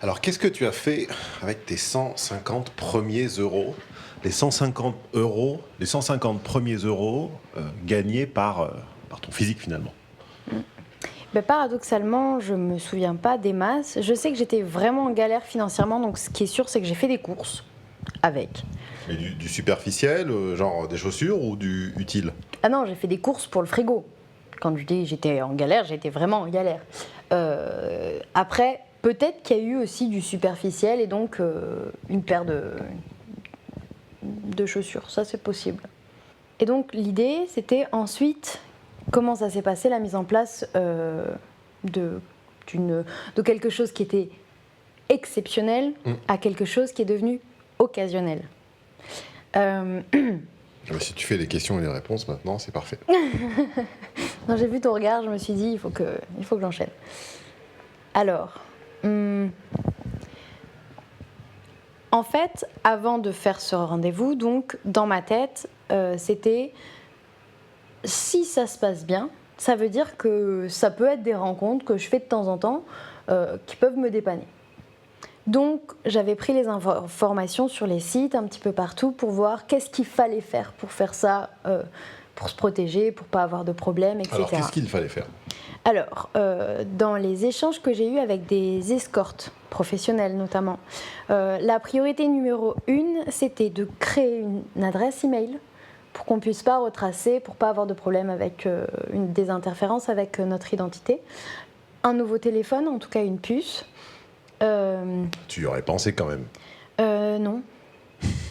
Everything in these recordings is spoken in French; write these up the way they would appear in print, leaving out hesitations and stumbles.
Alors, qu'est-ce que tu as fait avec tes 150 premiers euros? Les 150 euros, les 150 premiers euros gagnés par ton physique finalement. Ben, paradoxalement, je me souviens pas des masses. Je sais que j'étais vraiment en galère financièrement, donc ce qui est sûr, c'est que j'ai fait des courses avec. Mais du superficiel, genre des chaussures ou du utile? Ah non, j'ai fait des courses pour le frigo. Quand je dis j'étais en galère, j'étais vraiment en galère. Après, peut-être qu'il y a eu aussi du superficiel et donc une paire de chaussures. Ça, c'est possible. Et donc, l'idée, c'était ensuite comment ça s'est passé, la mise en place de, de quelque chose qui était exceptionnel à quelque chose qui est devenu occasionnel. Mais si tu fais les questions et les réponses maintenant, c'est parfait. Non, j'ai vu ton regard, je me suis dit, il faut que j'enchaîne. Alors, en fait, avant de faire ce rendez-vous, donc, dans ma tête, c'était, si ça se passe bien, ça veut dire que ça peut être des rencontres que je fais de temps en temps qui peuvent me dépanner. Donc, j'avais pris les informations sur les sites, un petit peu partout, pour voir qu'est-ce qu'il fallait faire pour faire ça, pour se protéger, pour ne pas avoir de problèmes, etc. Alors, qu'est-ce qu'il fallait faire? Alors, dans les échanges que j'ai eus avec des escortes professionnelles notamment, la priorité numéro 1, c'était de créer une adresse email pour qu'on ne puisse pas retracer, pour ne pas avoir de problème avec des interférences avec notre identité. Un nouveau téléphone, en tout cas une puce. Tu y aurais pensé quand même. Non.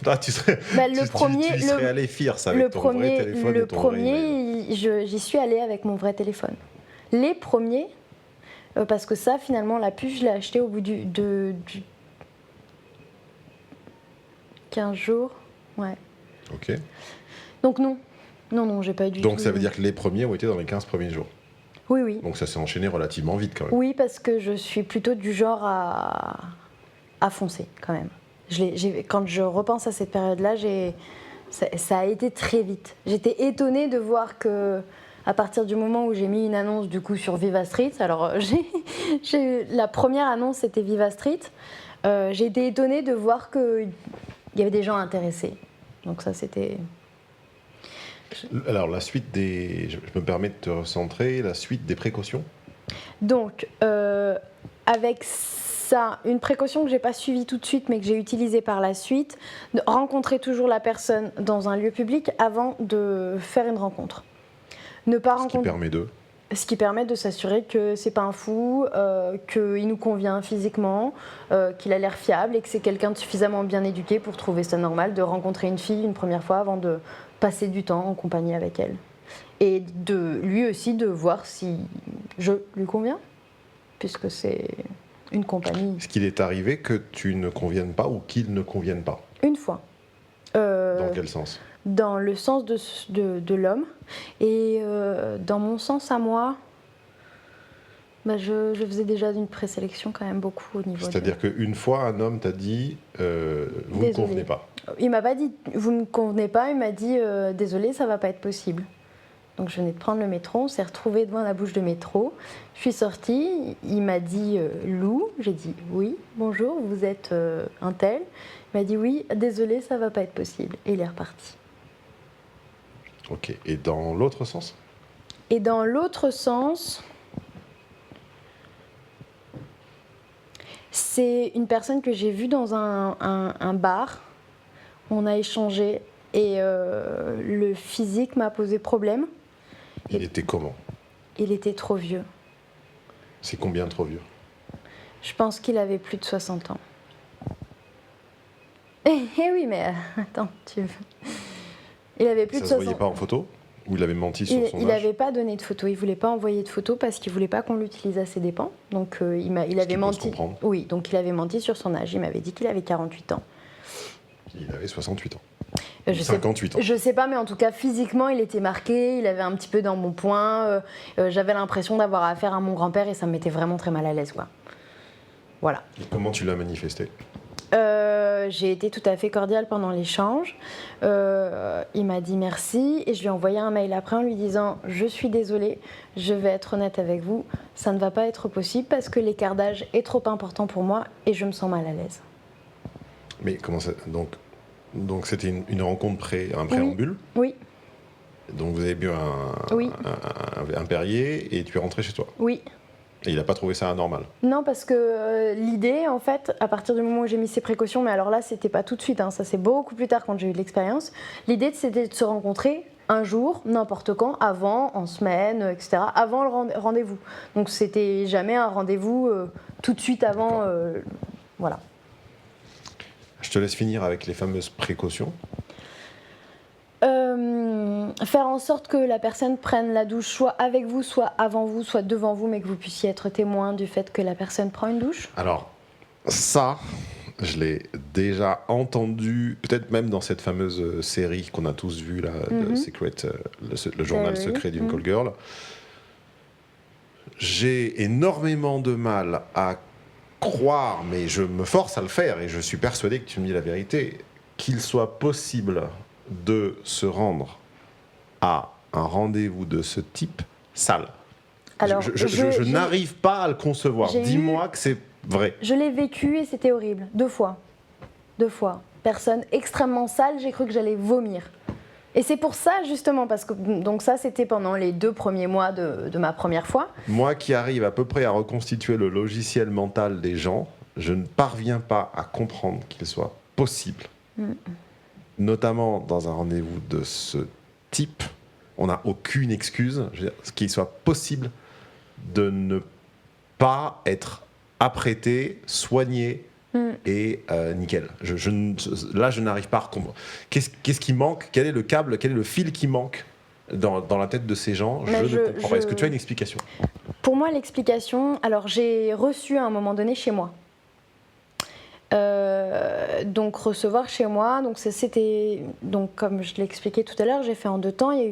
Ah, tu serais, Bah, tu serais allé fier ça avec ton vrai téléphone et ton vrai email. J'y suis allée avec mon vrai téléphone. Les premiers, parce que ça, finalement, la puce, je l'ai achetée au bout du 15 jours. Ouais. Ok. Donc non. Non, j'ai pas eu du tout. Donc ça veut dire que les premiers ont été dans les 15 premiers jours. Oui, oui. Donc ça s'est enchaîné relativement vite quand même. Oui, parce que je suis plutôt du genre à foncer quand même. Quand je repense à cette période-là, ça a été très vite. J'étais étonnée de voir que, à partir du moment où j'ai mis une annonce du coup sur Viva Street, alors la première annonce c'était Viva Street, j'ai été étonnée de voir qu'il y avait des gens intéressés. Donc ça c'était... Alors la suite des... Je me permets de te recentrer, la suite des précautions. Donc, avec ça, une précaution que je n'ai pas suivie tout de suite, mais que j'ai utilisée par la suite, de rencontrer toujours la personne dans un lieu public avant de faire une rencontre. Ne pas rencontrer... Ce qui permet de s'assurer que c'est pas un fou, qu'il nous convient physiquement, qu'il a l'air fiable et que c'est quelqu'un de suffisamment bien éduqué pour trouver ça normal de rencontrer une fille une première fois avant de passer du temps en compagnie avec elle. Et de lui aussi de voir si je lui conviens, puisque c'est une compagnie. Est-ce qu'il est arrivé que tu ne conviennes pas ou qu'il ne convienne pas? Une fois. Dans quel sens? Dans le sens de l'homme. Et dans mon sens à moi, bah je faisais déjà une présélection quand même beaucoup au niveau. C'est-à-dire qu'une fois, un homme t'a dit vous ne convenez pas. Il m'a pas dit vous ne convenez pas, il m'a dit désolé, ça va pas être possible. Donc je venais de prendre le métro, on s'est retrouvés devant la bouche de métro. Je suis sortie, il m'a dit Lou, j'ai dit oui, bonjour, vous êtes un tel. Il m'a dit oui, désolé, ça va pas être possible. Et il est reparti. Ok, et dans l'autre sens? Et dans l'autre sens, c'est une personne que j'ai vue dans un bar. On a échangé et le physique m'a posé problème. Il était comment? Il était trop vieux. C'est combien trop vieux? Je pense qu'il avait plus de 60 ans. Eh oui, mais attends, il avait plus de 60 ans. Ça se voyait pas en photo? Ou il avait menti sur son âge? Il n'avait pas donné de photo, il ne voulait pas envoyer de photo parce qu'il ne voulait pas qu'on l'utilise à ses dépens. Donc il avait menti. Oui, donc il avait menti sur son âge. Il m'avait dit qu'il avait 48 ans. Il avait 68 ans. 58 ans. Je sais pas, mais en tout cas, physiquement, il était marqué, il avait un petit peu dans mon poing. J'avais l'impression d'avoir affaire à mon grand-père et ça me mettait vraiment très mal à l'aise, quoi. Voilà. Et comment tu l'as manifesté? J'ai été tout à fait cordiale pendant l'échange. Il m'a dit merci et je lui ai envoyé un mail après en lui disant « Je suis désolée, je vais être honnête avec vous, ça ne va pas être possible parce que l'écart d'âge est trop important pour moi et je me sens mal à l'aise. » Mais comment ça... Donc c'était une rencontre, un préambule. Oui. Donc vous avez bu un Perrier et tu es rentré chez toi. Oui. Et il n'a pas trouvé ça anormal. Non, parce que l'idée, en fait, à partir du moment où j'ai mis ces précautions, mais alors là, c'était pas tout de suite, hein, ça c'est beaucoup plus tard quand j'ai eu de l'expérience, l'idée c'était de se rencontrer un jour, n'importe quand, avant, en semaine, etc., avant le rendez-vous. Donc c'était jamais un rendez-vous tout de suite avant, voilà. Je te laisse finir avec les fameuses précautions. Faire en sorte que la personne prenne la douche soit avec vous, soit avant vous, soit devant vous, mais que vous puissiez être témoin du fait que la personne prend une douche. Alors, ça, je l'ai déjà entendu, peut-être même dans cette fameuse série qu'on a tous vue, là, de Secret, le journal secret d'une call girl. J'ai énormément de mal à croire, mais je me force à le faire, et je suis persuadé que tu me dis la vérité, qu'il soit possible de se rendre à un rendez-vous de ce type sale. Alors, je n'arrive pas à le concevoir. Dis-moi que c'est vrai. Je l'ai vécu et c'était horrible. 2 fois. 2 fois. Personne extrêmement sale, j'ai cru que j'allais vomir. Et c'est pour ça, justement, parce que donc ça, c'était pendant les 2 premiers mois de ma première fois. Moi qui arrive à peu près à reconstituer le logiciel mental des gens, je ne parviens pas à comprendre qu'il soit possible, notamment dans un rendez-vous de ce type, on n'a aucune excuse, qu'il soit possible de ne pas être apprêté, soigné et nickel. Là, je n'arrive pas à comprendre. Qu'est-ce qui manque? Quel est le câble? Quel est le fil qui manque dans la tête de ces gens? Je ne comprends pas. Est-ce que tu as une explication? Pour moi, l'explication... Alors, j'ai reçu à un moment donné chez moi. Donc recevoir chez moi, donc c'était donc comme je l'expliquais tout à l'heure, j'ai fait en 2 temps. Il y a eu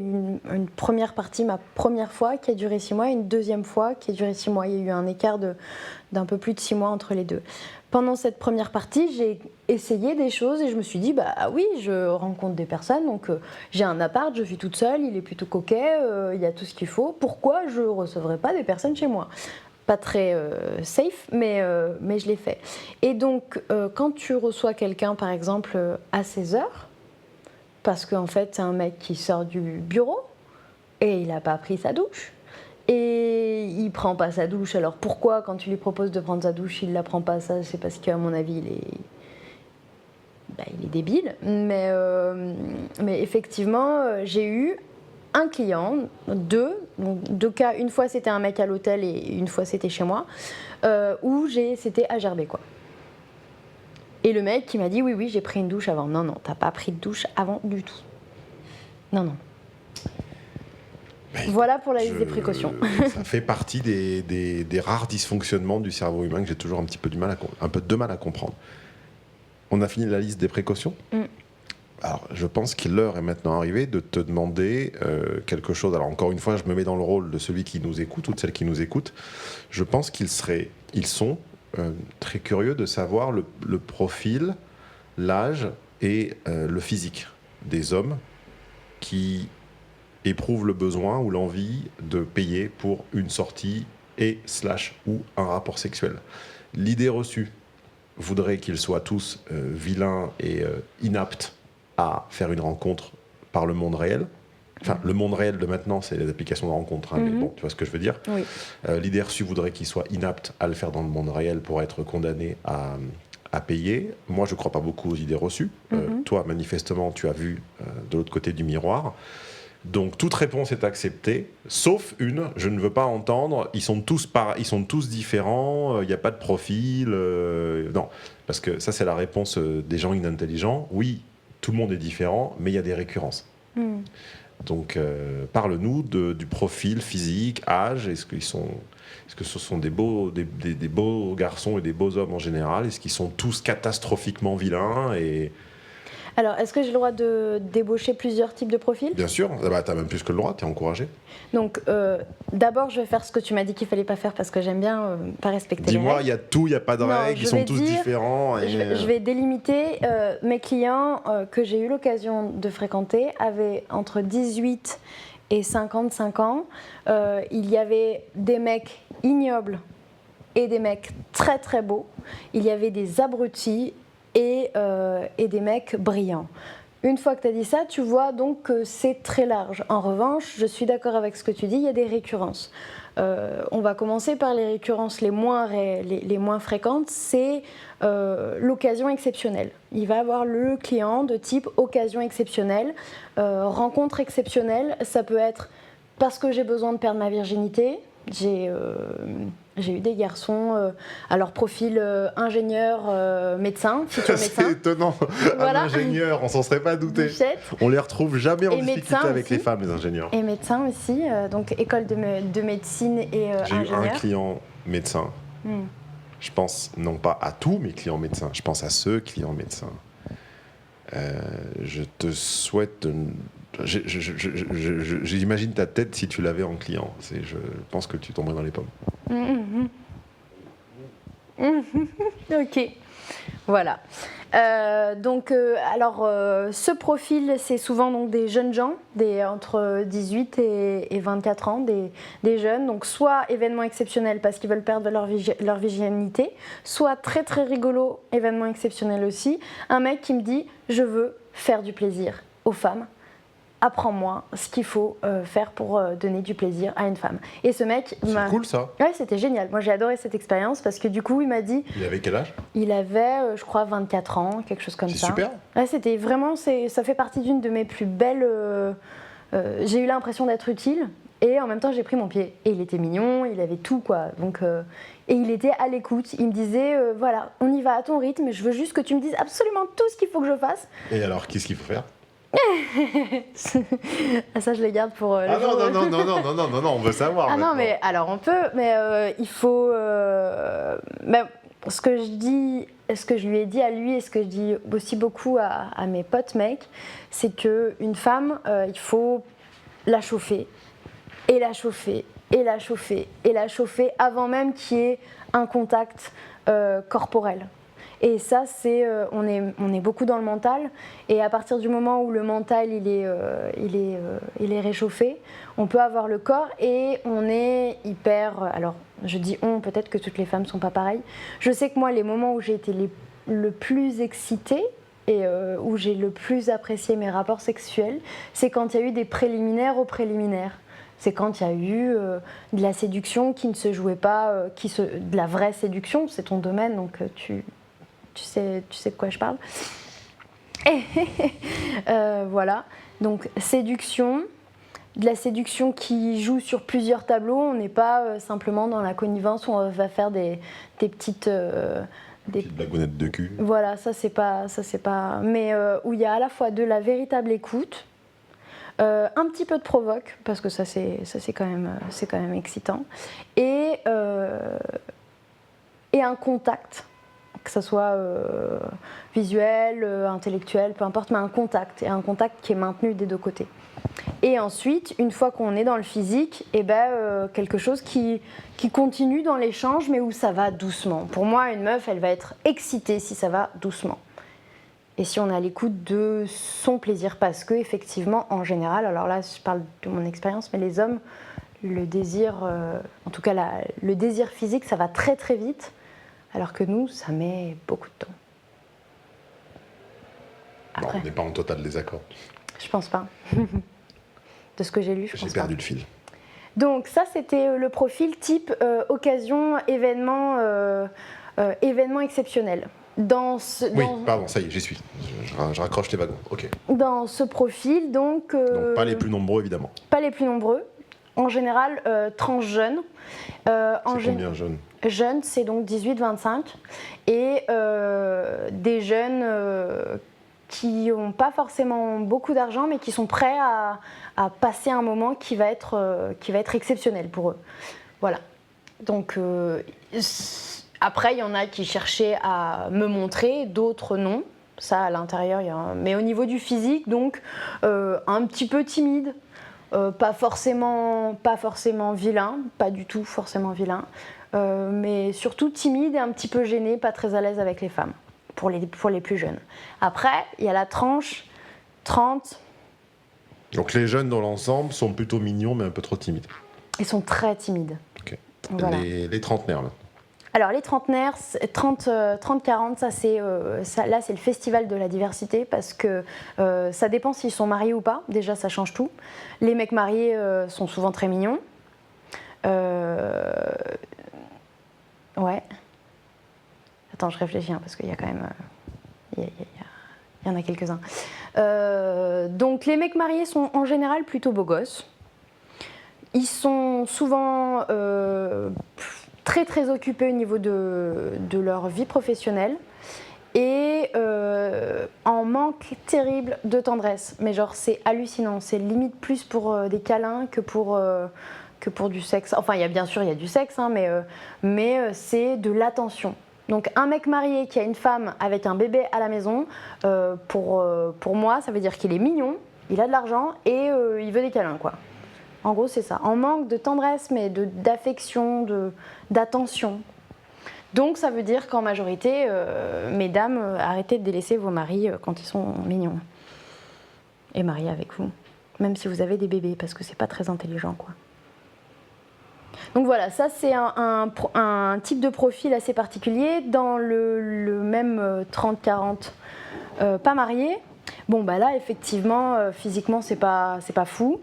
une première partie, ma première fois, qui a duré 6 mois, et une deuxième fois qui a duré 6 mois. Il y a eu un écart d'un peu plus de 6 mois entre les deux. Pendant cette première partie, j'ai essayé des choses et je me suis dit bah oui, je rencontre des personnes, donc j'ai un appart, je vis toute seule, il est plutôt coquet, il y a tout ce qu'il faut. Pourquoi je recevrais pas des personnes chez moi? Pas très safe, mais je l'ai fait. Et donc, quand tu reçois quelqu'un, par exemple, à 16h, parce qu'en fait, c'est un mec qui sort du bureau et il n'a pas pris sa douche, et il ne prend pas sa douche. Alors pourquoi, quand tu lui proposes de prendre sa douche, il ne la prend pas? Ça, c'est parce qu'à mon avis, il est débile. Mais effectivement, j'ai eu un client, 2 cas, une fois c'était un mec à l'hôtel et une fois c'était chez moi, où c'était à gerber quoi. Et le mec qui m'a dit oui j'ai pris une douche avant. Non, t'as pas pris de douche avant du tout. Non. Mais voilà pour la liste des précautions. Ça fait partie des rares dysfonctionnements du cerveau humain que j'ai toujours un peu de mal à comprendre. On a fini la liste des précautions. Alors, je pense que l'heure est maintenant arrivée de te demander quelque chose. Alors, encore une fois, je me mets dans le rôle de celui qui nous écoute ou de celle qui nous écoute. Je pense qu'ils sont très curieux de savoir le profil, l'âge et le physique des hommes qui éprouvent le besoin ou l'envie de payer pour une sortie ou un rapport sexuel. L'idée reçue voudrait qu'ils soient tous vilains et inaptes à faire une rencontre par le monde réel. Enfin, le monde réel de maintenant, c'est les applications de rencontre, mais bon, tu vois ce que je veux dire. Oui. L'idée reçue voudrait qu'ils soient inaptes à le faire dans le monde réel pour être condamnés à payer. Moi, je ne crois pas beaucoup aux idées reçues. Toi, manifestement, tu as vu de l'autre côté du miroir. Donc, toute réponse est acceptée, sauf une, je ne veux pas entendre, ils sont tous différents, il n'y a pas de profil. Non, parce que ça, c'est la réponse des gens inintelligents. Oui, tout le monde est différent, mais il y a des récurrences. Donc, parle-nous du profil physique, âge. Est-ce que ce sont des beaux garçons et des beaux hommes en général? Est-ce qu'ils sont tous catastrophiquement vilains Alors, est-ce que j'ai le droit de débaucher plusieurs types de profils? Bien sûr, bah, tu as même plus que le droit, tu es encouragé. Donc, d'abord, je vais faire ce que tu m'as dit qu'il fallait pas faire parce que j'aime bien pas respecter les Dis-moi, règles. il y a tout, il n'y a pas de Non, règles, je ils sont vais tous dire- différents. Je vais délimiter mes clients que j'ai eu l'occasion de fréquenter avaient entre 18 et 55 ans. Il y avait des mecs ignobles et des mecs très très beaux. Il y avait des abrutis et des mecs brillants. Une fois que tu as dit ça, tu vois donc que c'est très large. En revanche, je suis d'accord avec ce que tu dis, il y a des récurrences. On va commencer par les récurrences les moins fréquentes, c'est l'occasion exceptionnelle. Il va avoir le client de type occasion exceptionnelle, rencontre exceptionnelle, ça peut être parce que j'ai besoin de perdre ma virginité. J'ai eu des garçons, alors profil ingénieur, médecin, futur médecin. C'est étonnant, Voilà. un ingénieur, on s'en serait pas douté. Bichette. On les retrouve jamais en Et difficulté médecin avec aussi. les femmes, les ingénieurs. Et médecin aussi, donc école de médecine et J'ai eu ingénieur. un client médecin. Je pense non pas à tous mes clients médecins, je pense à ce client médecin. Je te souhaite... J'imagine ta tête si tu l'avais en client. Je pense que tu tomberais dans les pommes. Ok, voilà. Ce profil, c'est souvent donc des jeunes gens, entre 18 et 24 ans, des jeunes, donc soit événement exceptionnel parce qu'ils veulent perdre leur virginité, soit très très rigolo, événement exceptionnel aussi, un mec qui me dit « je veux faire du plaisir aux femmes ». Apprends-moi ce qu'il faut faire pour donner du plaisir à une femme. Et ce mec C'est cool ça. Ouais, c'était génial. Moi, j'ai adoré cette expérience parce que du coup, il m'a dit... Il avait quel âge? Il avait, je crois, 24 ans, quelque chose comme ça. C'est super. Ouais, c'était vraiment... ça fait partie d'une de mes plus belles... j'ai eu l'impression d'être utile et en même temps, j'ai pris mon pied. Et il était mignon, il avait tout, quoi. Donc, et il était à l'écoute. Il me disait, voilà, on y va à ton rythme. Je veux juste que tu me dises absolument tout ce qu'il faut que je fasse. Et alors, qu'est-ce qu'il faut faire? Ça, je les garde pour Ah non, on veut savoir. Ah maintenant. non, mais alors on peut, mais il faut. Ce que je lui ai dit à lui et ce que je dis aussi beaucoup à mes potes mecs, c'est qu'une femme, il faut la chauffer, et la chauffer, et la chauffer, et la chauffer avant même qu'il y ait un contact corporel. Et ça, on est beaucoup dans le mental. Et à partir du moment où le mental il est réchauffé, on peut avoir le corps et on est hyper. Alors, je dis on, peut-être que toutes les femmes ne sont pas pareilles. Je sais que moi, les moments où j'ai été le plus excitée et où j'ai le plus apprécié mes rapports sexuels, c'est quand il y a eu des préliminaires aux préliminaires. C'est quand il y a eu de la séduction qui ne se jouait pas, de la vraie séduction, c'est ton domaine, donc tu sais de quoi je parle. Voilà, donc séduction, de la séduction qui joue sur plusieurs tableaux. On n'est pas simplement dans la connivence où on va faire des petites... des petites blagounettes de cul. Voilà, ça c'est pas... Mais où il y a à la fois de la véritable écoute, un petit peu de provoque, parce que ça c'est quand même excitant, et un contact, que ce soit visuel, intellectuel, peu importe, mais un contact, et un contact qui est maintenu des deux côtés. Et ensuite, une fois qu'on est dans le physique, quelque chose qui continue dans l'échange, mais où ça va doucement. Pour moi, une meuf, elle va être excitée si ça va doucement. Et si on est à l'écoute de son plaisir, parce que effectivement, en général, alors là, je parle de mon expérience, mais les hommes, le désir, en tout cas le désir physique, ça va très très vite. Alors que nous, ça met beaucoup de temps. Après, on n'est pas en total désaccord. Je pense pas. De ce que j'ai lu, je pense pas. J'ai perdu le fil. Donc ça, c'était le profil type occasion, événement exceptionnel. Pardon, ça y est, j'y suis. Je raccroche les wagons. Ok. Dans ce profil, donc pas les plus nombreux, évidemment. Pas les plus nombreux. En général, transjeunes. C'est combien jeunes? Jeunes, c'est donc 18-25. Et des jeunes qui n'ont pas forcément beaucoup d'argent, mais qui sont prêts à passer un moment qui va être exceptionnel pour eux. Voilà. Donc, après, il y en a qui cherchaient à me montrer, d'autres non. Ça, à l'intérieur, mais au niveau du physique, donc, un petit peu timide, pas forcément vilain, pas du tout forcément vilain, mais surtout timide et un petit peu gêné, pas très à l'aise avec les femmes, pour les plus jeunes. Après, il y a la tranche 30. Donc les jeunes dans l'ensemble sont plutôt mignons, mais un peu trop timides. Ils sont très timides. Ok. Voilà. Les trentenaires, là. Alors les trentenaires, 30-40, là c'est le festival de la diversité parce que ça dépend s'ils sont mariés ou pas, déjà ça change tout. Les mecs mariés sont souvent très mignons. Ouais. Attends, je réfléchis parce qu'il y a quand même... Il y en a quelques-uns. Donc les mecs mariés sont en général plutôt beaux gosses. Ils sont souvent... très très occupés au niveau de leur vie professionnelle et en manque terrible de tendresse. Mais genre c'est hallucinant, c'est limite plus pour des câlins que pour du sexe. Enfin bien sûr il y a du sexe, hein, mais c'est de l'attention. Donc un mec marié qui a une femme avec un bébé à la maison, pour moi ça veut dire qu'il est mignon, il a de l'argent et il veut des câlins quoi. En gros, c'est ça. En manque de tendresse, mais d'affection, d'attention. Donc, ça veut dire qu'en majorité, mesdames, arrêtez de délaisser vos maris quand ils sont mignons. Et mariés avec vous. Même si vous avez des bébés, parce que c'est pas très intelligent, quoi. Donc voilà, ça c'est un type de profil assez particulier. Dans le même 30-40, pas marié. Bon bah là effectivement physiquement c'est pas fou.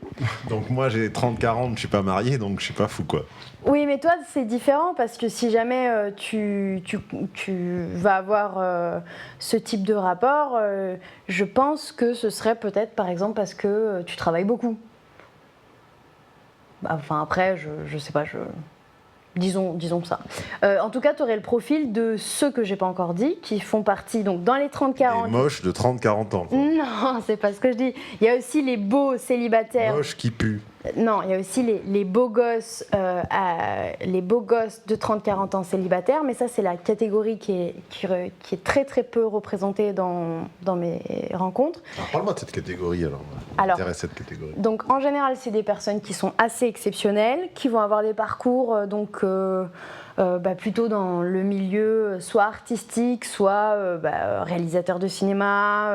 Donc moi j'ai 30-40, je suis pas marié donc je suis pas fou quoi. Oui mais toi c'est différent parce que si jamais tu vas avoir ce type de rapport, je pense que ce serait peut-être par exemple parce que tu travailles beaucoup. Enfin après je sais pas, disons ça. En tout cas, tu aurais le profil de ceux que j'ai pas encore dit, qui font partie, donc dans les 30-40... Les moches de 30-40 ans. Quoi. Non, c'est pas ce que je dis. Il y a aussi les beaux célibataires. Moches qui puent. Non, il y a aussi les beaux gosses, de 30-40 ans célibataires, mais ça c'est la catégorie qui est très très peu représentée dans mes rencontres. Alors, parle-moi de cette catégorie alors. M'intéresse cette catégorie. Donc en général c'est des personnes qui sont assez exceptionnelles, qui vont avoir des parcours plutôt dans le milieu soit artistique, soit réalisateur de cinéma,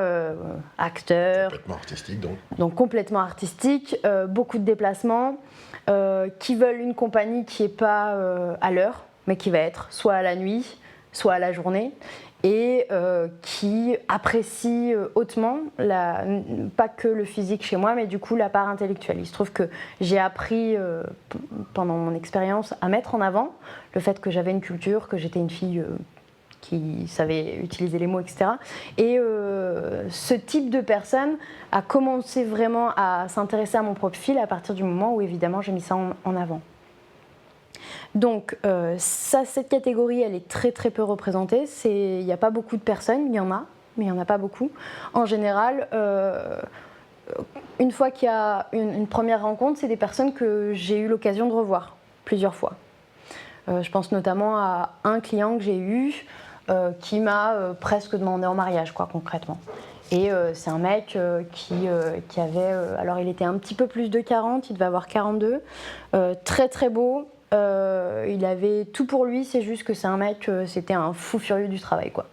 acteur. Complètement artistique donc. Donc complètement artistique, beaucoup de déplacements, qui veulent une compagnie qui n'est pas à l'heure, mais qui va être soit à la nuit, soit à la journée, et qui apprécient hautement, pas que le physique chez moi, mais du coup la part intellectuelle. Il se trouve que j'ai appris pendant mon expérience à mettre en avant le fait que j'avais une culture, que j'étais une fille... qui savait utiliser les mots, etc. Et ce type de personne a commencé vraiment à s'intéresser à mon profil à partir du moment où, évidemment, j'ai mis ça en avant. Donc, cette catégorie, elle est très, très peu représentée. Il n'y a pas beaucoup de personnes, il y en a, mais il n'y en a pas beaucoup. En général, une fois qu'il y a une première rencontre, c'est des personnes que j'ai eu l'occasion de revoir plusieurs fois. Je pense notamment à un client que j'ai eu, qui m'a presque demandé en mariage, quoi, concrètement. Et c'est un mec qui avait... alors, il était un petit peu plus de 40, il devait avoir 42. Très, très beau. Il avait tout pour lui, c'est juste que c'est un mec, c'était un fou furieux du travail, quoi.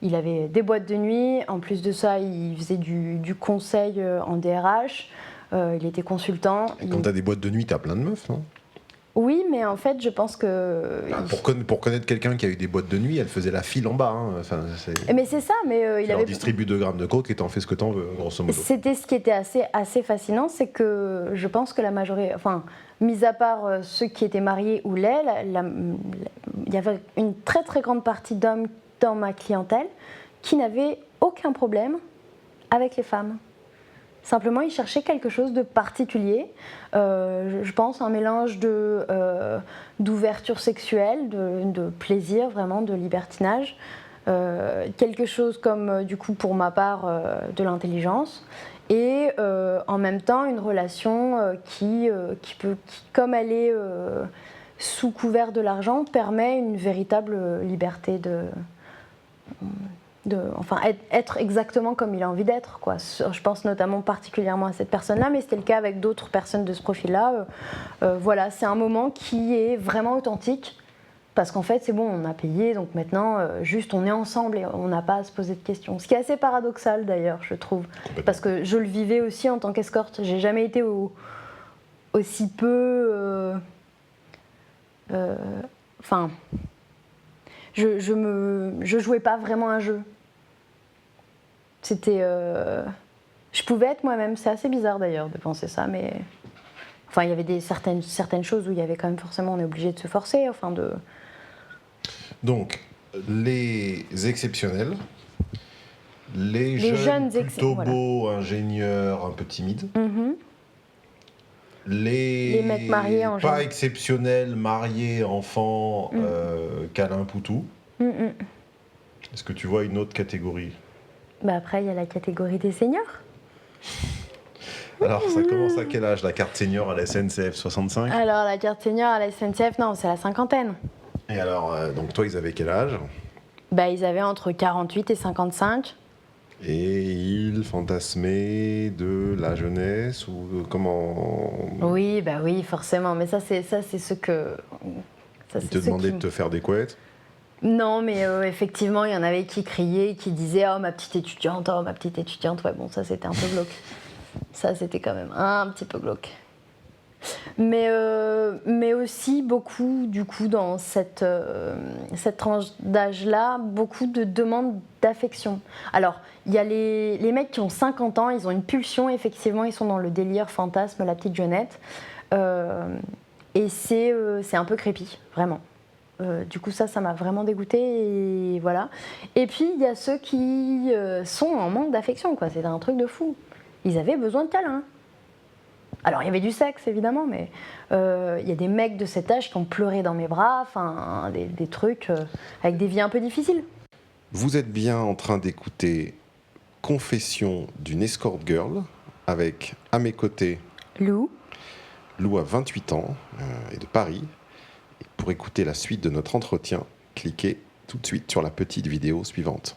Il avait des boîtes de nuit. En plus de ça, il faisait du conseil en DRH. Il était consultant. Quand t'as des boîtes de nuit, t'as plein de meufs, non ? Oui, mais en fait, je pense que... Pour connaître quelqu'un qui a eu des boîtes de nuit, elle faisait la file en bas. Hein. Enfin, mais c'est ça, mais il avait... distribue 2 grammes de coke et t'en fais ce que t'en veux, grosso modo. C'était ce qui était assez fascinant, c'est que je pense que la majorité... Enfin, mis à part ceux qui étaient mariés ou il y avait une très très grande partie d'hommes dans ma clientèle qui n'avaient aucun problème avec les femmes. Simplement, ils cherchaient quelque chose de particulier. Je pense un mélange d'ouverture sexuelle, de plaisir, vraiment, de libertinage. Quelque chose comme, du coup, pour ma part, de l'intelligence. Et en même temps, une relation qui comme elle est sous couvert de l'argent, permet une véritable liberté Enfin, être exactement comme il a envie d'être, quoi. Je pense notamment particulièrement à cette personne-là, mais c'était le cas avec d'autres personnes de ce profil-là. Voilà, c'est un moment qui est vraiment authentique, parce qu'en fait, c'est bon, on a payé, donc maintenant, juste on est ensemble et on n'a pas à se poser de questions. Ce qui est assez paradoxal d'ailleurs, je trouve, parce que je le vivais aussi en tant qu'escorte. J'ai jamais été aussi peu... Enfin... Je jouais pas vraiment un jeu. C'était... Je pouvais être moi-même. C'est assez bizarre d'ailleurs de penser ça, mais... Enfin, il y avait certaines choses où il y avait quand même forcément... On est obligé de se forcer, enfin de... Donc, les exceptionnels, les jeunes plutôt voilà. beaux, ingénieurs, un peu timides, les mecs mariés en pas général. exceptionnels, mariés, enfants, câlin, poutou. Est-ce que tu vois une autre catégorie? Bah après, il y a la catégorie des seniors. Alors, ça commence à quel âge, la carte senior à la SNCF? 65? Alors, la carte senior à la SNCF, non, c'est la cinquantaine. Et alors, donc toi, ils avaient quel âge? Bah, ils avaient entre 48 et 55. Et ils fantasmaient de la jeunesse ou comment? Oui, bah oui, forcément. Mais ça, c'est ce que... Ils te demandaient de te faire des couettes? Non, mais effectivement, il y en avait qui criaient, qui disaient « Oh, ma petite étudiante, oh, ma petite étudiante ». Ouais, bon, ça, c'était un peu glauque. Ça, c'était quand même un petit peu glauque. Mais aussi beaucoup, du coup, dans cette tranche d'âge-là, beaucoup de demandes d'affection. Alors, il y a les mecs qui ont 50 ans, ils ont une pulsion, effectivement, ils sont dans le délire, fantasme, la petite jeunette. Et c'est un peu creepy, vraiment. Du coup, ça m'a vraiment dégoûtée, et voilà. Et puis, il y a ceux qui sont en manque d'affection, quoi. C'est un truc de fou. Ils avaient besoin de câlins. Alors, il y avait du sexe, évidemment, mais il y a des mecs de cet âge qui ont pleuré dans mes bras, enfin, des trucs avec des vies un peu difficiles. Vous êtes bien en train d'écouter Confession d'une escort girl avec, à mes côtés, Lou. Lou a 28 ans et de Paris. Et pour écouter la suite de notre entretien, cliquez tout de suite sur la petite vidéo suivante.